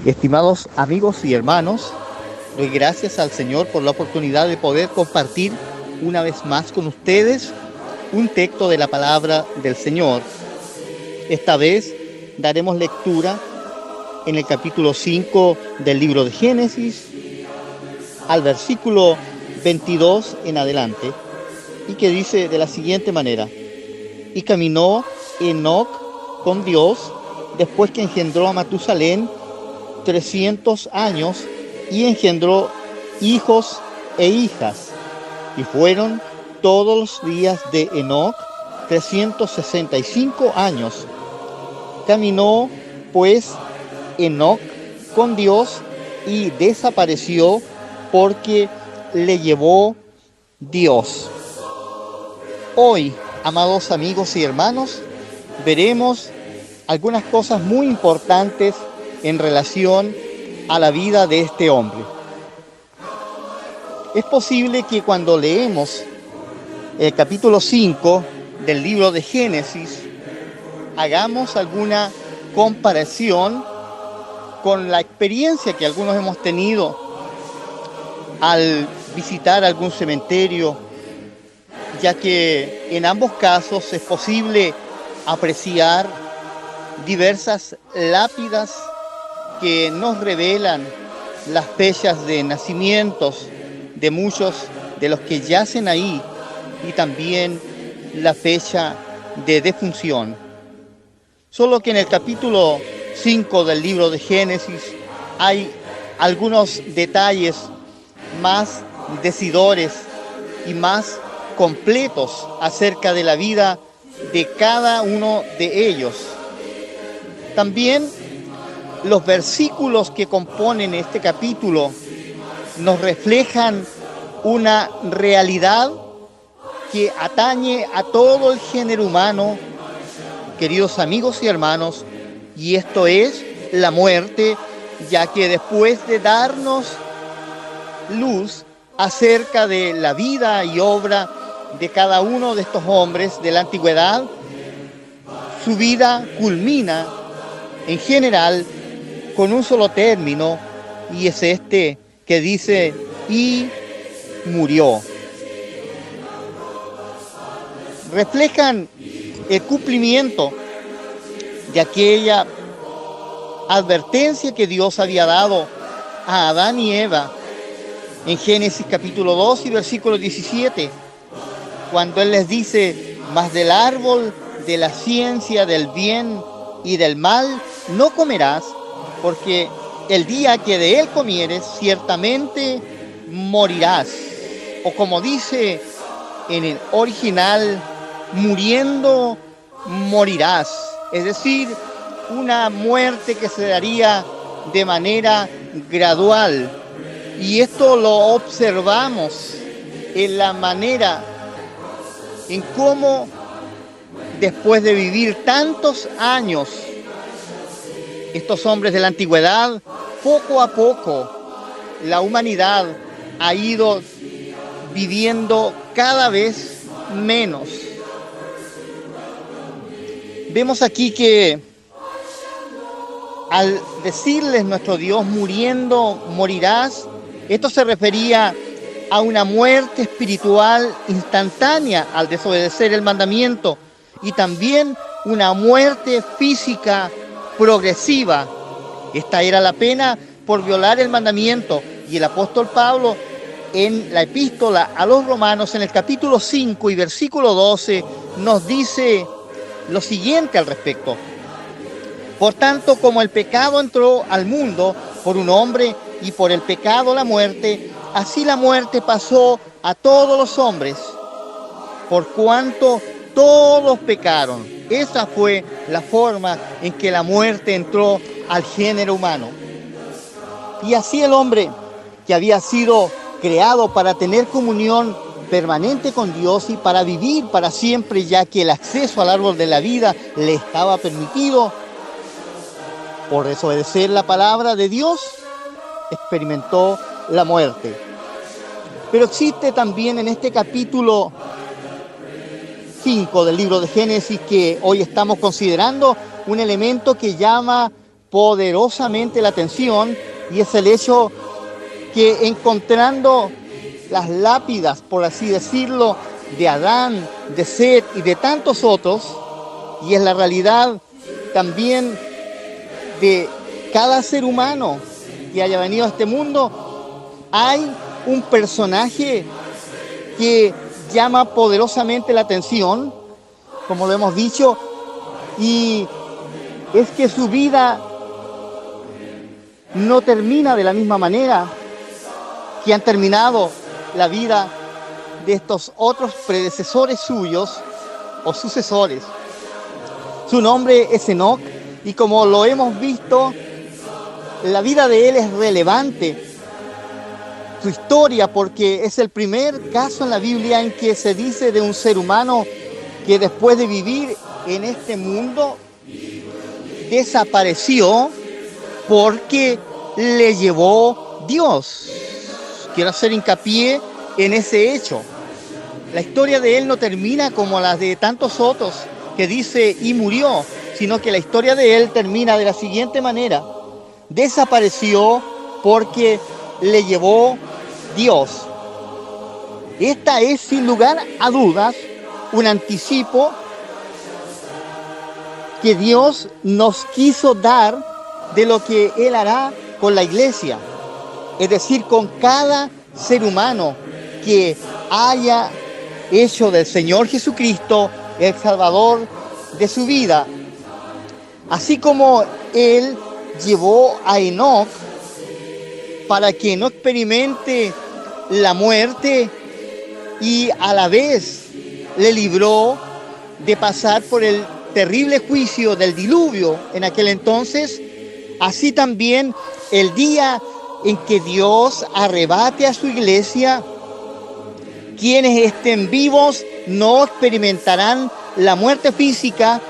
Estimados amigos y hermanos, doy gracias al Señor por la oportunidad de poder compartir una vez más con ustedes un texto de la palabra del Señor. Esta vez daremos lectura en el capítulo 5 del libro de Génesis, al versículo 22 en adelante, y que dice de la siguiente manera: y caminó Enoc con Dios después que engendró a Matusalén 300 años, y engendró hijos e hijas, y fueron todos los días de Enoc 365 años. Caminó pues Enoc con Dios y desapareció porque le llevó Dios. Hoy, amados amigos y hermanos, veremos algunas cosas muy importantes en relación a la vida de este hombre. Es posible que cuando leemos el capítulo 5 del libro de Génesis, hagamos alguna comparación con la experiencia que algunos hemos tenido al visitar algún cementerio, ya que en ambos casos es posible apreciar diversas lápidas que nos revelan las fechas de nacimientos de muchos de los que yacen ahí y también la fecha de defunción. Solo que en el capítulo 5 del libro de Génesis hay algunos detalles más decidores y más completos acerca de la vida de cada uno de ellos. También los versículos que componen este capítulo nos reflejan una realidad que atañe a todo el género humano, queridos amigos y hermanos, y esto es la muerte, ya que después de darnos luz acerca de la vida y obra de cada uno de estos hombres de la antigüedad, su vida culmina en general con un solo término, y es este que dice: y murió. Reflejan el cumplimiento de aquella advertencia que Dios había dado a Adán y Eva en Génesis capítulo 2 y versículo 17, cuando Él les dice: mas del árbol de la ciencia del bien y del mal no comerás, porque el día que de él comieres, ciertamente morirás. O como dice en el original, muriendo morirás. Es decir, una muerte que se daría de manera gradual. Y esto lo observamos en la manera en cómo, después de vivir tantos años, estos hombres de la antigüedad, poco a poco, la humanidad ha ido viviendo cada vez menos. Vemos aquí que al decirles nuestro Dios: muriendo morirás, esto se refería a una muerte espiritual instantánea al desobedecer el mandamiento, y también una muerte física progresiva. Esta era la pena por violar el mandamiento, y el apóstol Pablo en la epístola a los Romanos, en el capítulo 5 y versículo 12, nos dice lo siguiente al respecto: por tanto, como el pecado entró al mundo por un hombre, y por el pecado la muerte, así la muerte pasó a todos los hombres, por cuanto todos pecaron. Esa fue la forma en que la muerte entró al género humano. Y así el hombre, que había sido creado para tener comunión permanente con Dios y para vivir para siempre, ya que el acceso al árbol de la vida le estaba permitido, por desobedecer la palabra de Dios, experimentó la muerte. Pero existe también en este capítulo 5 del libro de Génesis que hoy estamos considerando un elemento que llama poderosamente la atención, y es el hecho que encontrando las lápidas, por así decirlo, de Adán, de Set y de tantos otros, y es la realidad también de cada ser humano que haya venido a este mundo, hay un personaje que llama poderosamente la atención, como lo hemos dicho, y es que su vida no termina de la misma manera que han terminado la vida de estos otros predecesores suyos o sucesores. Su nombre es Enoc, y como lo hemos visto, la vida de él es relevante, su historia, porque es el primer caso en la Biblia en que se dice de un ser humano que después de vivir en este mundo desapareció porque le llevó Dios. Quiero hacer hincapié en ese hecho. La historia de él no termina como las de tantos otros que dice y murió, sino que la historia de él termina de la siguiente manera: desapareció porque le llevó Dios. Esta es, sin lugar a dudas, un anticipo que Dios nos quiso dar de lo que Él hará con la iglesia, es decir, con cada ser humano que haya hecho del Señor Jesucristo el Salvador de su vida. Así como Él llevó a Enoc para que no experimente la muerte y a la vez le libró de pasar por el terrible juicio del diluvio en aquel entonces, así también el día en que Dios arrebate a su iglesia, quienes estén vivos no experimentarán la muerte física,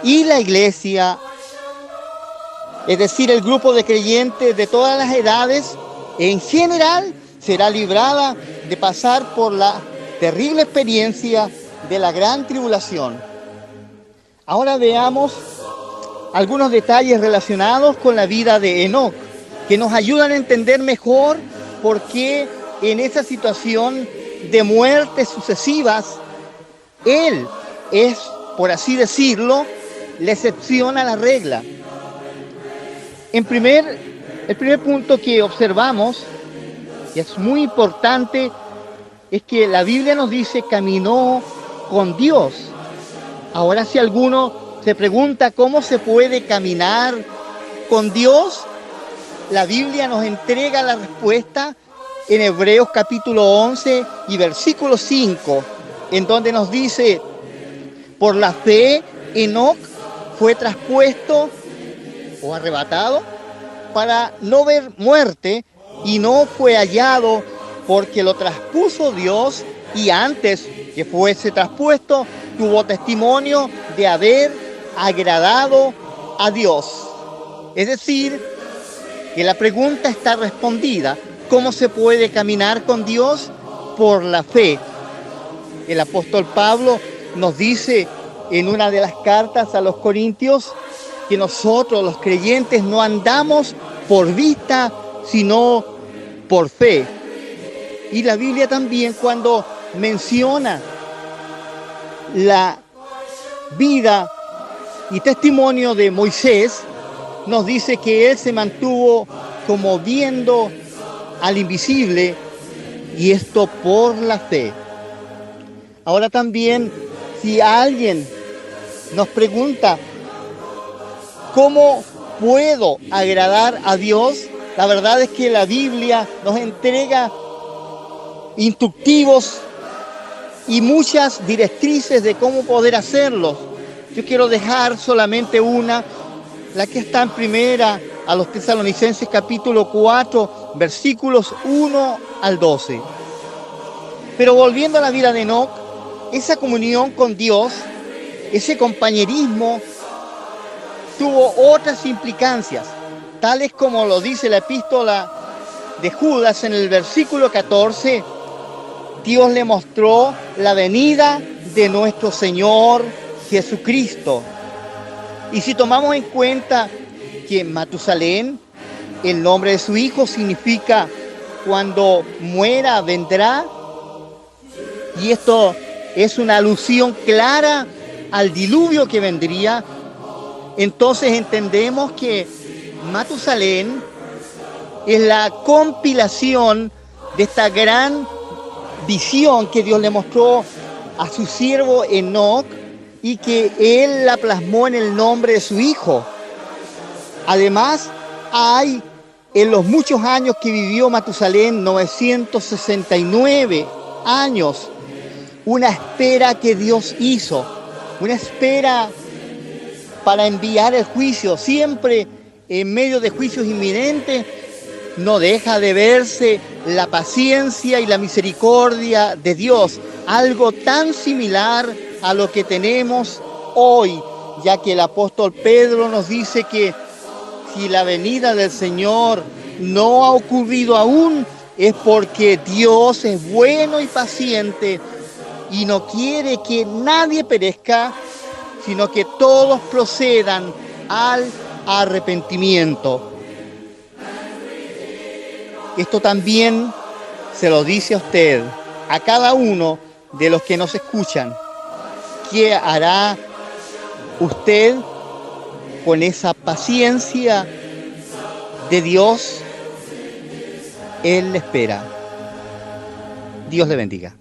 y la iglesia, es decir, el grupo de creyentes de todas las edades, en general, será librada de pasar por la terrible experiencia de la gran tribulación. Ahora veamos algunos detalles relacionados con la vida de Enoc, que nos ayudan a entender mejor por qué en esa situación de muertes sucesivas, él es, por así decirlo, la excepción a la regla. El primer punto que observamos, y es muy importante, es que la Biblia nos dice caminó con Dios. Ahora, si alguno se pregunta cómo se puede caminar con Dios, la Biblia nos entrega la respuesta en Hebreos capítulo 11 y versículo 5, en donde nos dice: por la fe Enoc fue traspuesto o arrebatado para no ver muerte, y no fue hallado porque lo traspuso Dios, y antes que fuese traspuesto tuvo testimonio de haber agradado a Dios. Es decir, que la pregunta está respondida: ¿cómo se puede caminar con Dios? Por la fe. El apóstol Pablo nos dice en una de las cartas a los Corintios que nosotros, los creyentes, no andamos por vista, sino por fe. Y la Biblia también, cuando menciona la vida y testimonio de Moisés, nos dice que él se mantuvo como viendo al invisible, y esto por la fe. Ahora también, si alguien nos pregunta ¿cómo puedo agradar a Dios?, la verdad es que la Biblia nos entrega instructivos y muchas directrices de cómo poder hacerlo. Yo quiero dejar solamente una, la que está en primera a los Tesalonicenses capítulo 4, versículos 1 al 12. Pero volviendo a la vida de Enoc, esa comunión con Dios, ese compañerismo, tuvo otras implicancias, tales como lo dice la epístola de Judas en el versículo 14. Dios le mostró la venida de nuestro Señor Jesucristo. Y si tomamos en cuenta porque Matusalén, el nombre de su hijo, significa cuando muera vendrá. Y esto es una alusión clara al diluvio que vendría. Entonces entendemos que Matusalén es la compilación de esta gran visión que Dios le mostró a su siervo Enoc y que él la plasmó en el nombre de su hijo. Además, hay en los muchos años que vivió Matusalén, 969 años, una espera que Dios hizo, una espera para enviar el juicio. Siempre en medio de juicios inminentes no deja de verse la paciencia y la misericordia de Dios, algo tan similar a lo que tenemos hoy, ya que el apóstol Pedro nos dice que si la venida del Señor no ha ocurrido aún, es porque Dios es bueno y paciente y no quiere que nadie perezca, sino que todos procedan al arrepentimiento. Esto también se lo dice a usted, a cada uno de los que nos escuchan. ¿Qué hará usted con esa paciencia de Dios? Él le espera. Dios le bendiga.